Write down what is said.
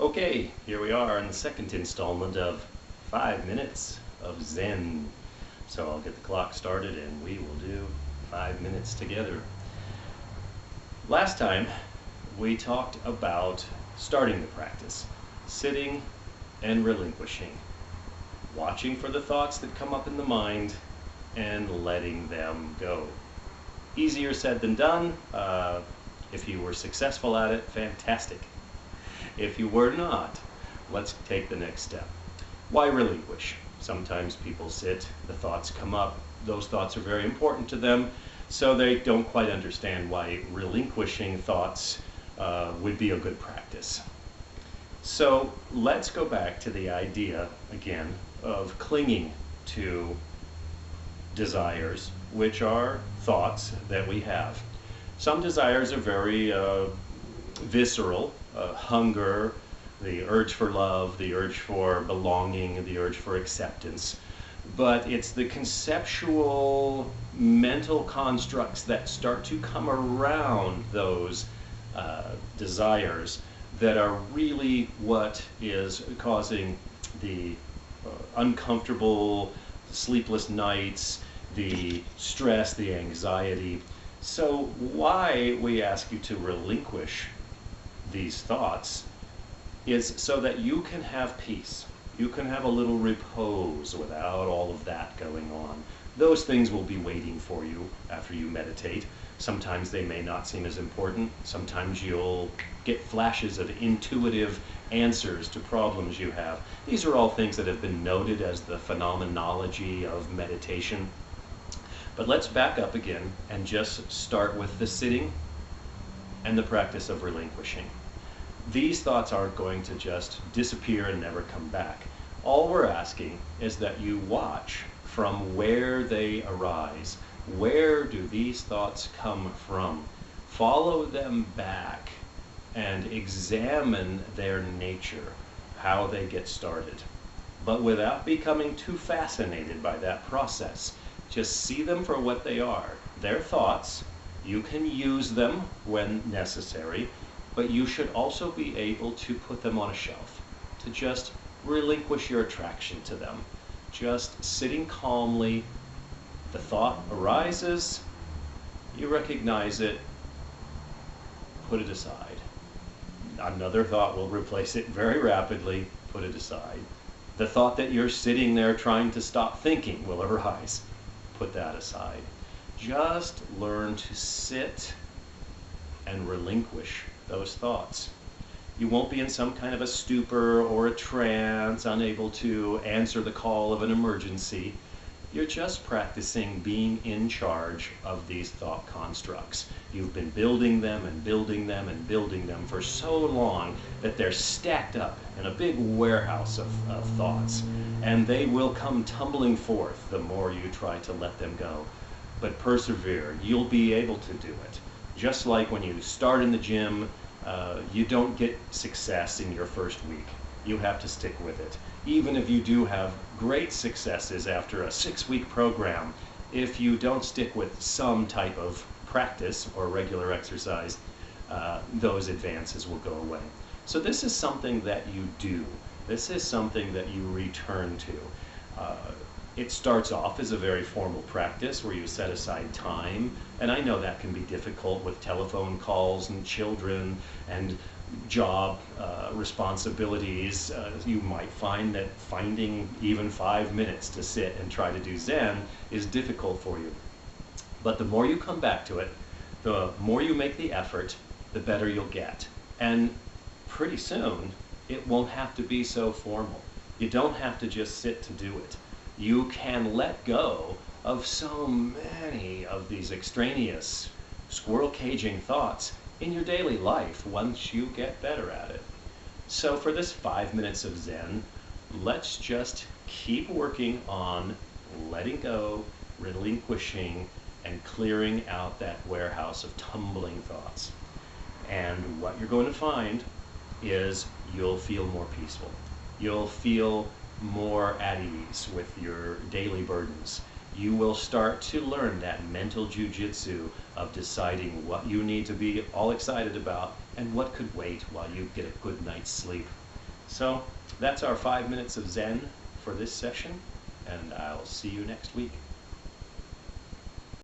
Okay, here we are in the second installment of 5 Minutes of Zen. So I'll get the clock started and we will do 5 minutes together. Last time we talked about starting the practice, sitting and relinquishing, watching for the thoughts that come up in the mind and letting them go. Easier said than done. If you were successful at it, fantastic. If you were not, let's take the next step. Why relinquish? Sometimes people sit, the thoughts come up, those thoughts are very important to them, so they don't quite understand why relinquishing thoughts would be a good practice. So let's go back to the idea, again, of clinging to desires, which are thoughts that we have. Some desires are very visceral, hunger, the urge for love, the urge for belonging, the urge for acceptance. But it's the conceptual mental constructs that start to come around those desires that are really what is causing the uncomfortable, sleepless nights, the stress, the anxiety. So why we ask you to relinquish these thoughts is so that you can have peace. You can have a little repose without all of that going on. Those things will be waiting for you after you meditate. Sometimes they may not seem as important. Sometimes you'll get flashes of intuitive answers to problems you have. These are all things that have been noted as the phenomenology of meditation. But let's back up again and just start with the sitting and the practice of relinquishing. These thoughts aren't going to just disappear and never come back. All we're asking is that you watch from where they arise. Where do these thoughts come from? Follow them back and examine their nature, how they get started. But without becoming too fascinated by that process. Just see them for what they are. They're thoughts. You can use them when necessary, but you should also be able to put them on a shelf, to just relinquish your attraction to them. Just sitting calmly, the thought arises, you recognize it, put it aside. Another thought will replace it very rapidly, put it aside. The thought that you're sitting there trying to stop thinking will arise. Put that aside. Just learn to sit and relinquish those thoughts. You won't be in some kind of a stupor or a trance, unable to answer the call of an emergency. You're just practicing being in charge of these thought constructs. You've been building them and building them and building them for so long that they're stacked up in a big warehouse of thoughts. And they will come tumbling forth the more you try to let them go. But persevere. You'll be able to do it. Just like when you start in the gym, you don't get success in your first week. You have to stick with it. Even if you do have great successes after a 6-week program, if you don't stick with some type of practice or regular exercise, those advances will go away. So this is something that you do. This is something that you return to. It starts off as a very formal practice where you set aside time, and I know that can be difficult with telephone calls and children and job responsibilities. You might find that finding even 5 minutes to sit and try to do Zen is difficult for you. But the more you come back to it, the more you make the effort, the better you'll get. And pretty soon, it won't have to be so formal. You don't have to just sit to do it. You can let go of so many of these extraneous squirrel caging thoughts in your daily life once you get better at it. So for this 5 minutes of Zen, let's just keep working on letting go, relinquishing, and clearing out that warehouse of tumbling thoughts. And what you're going to find is you'll feel more peaceful. You'll feel more at ease with your daily burdens. You will start to learn that mental jujitsu of deciding what you need to be all excited about and what could wait while you get a good night's sleep. So that's our 5 minutes of Zen for this session, and I'll see you next week.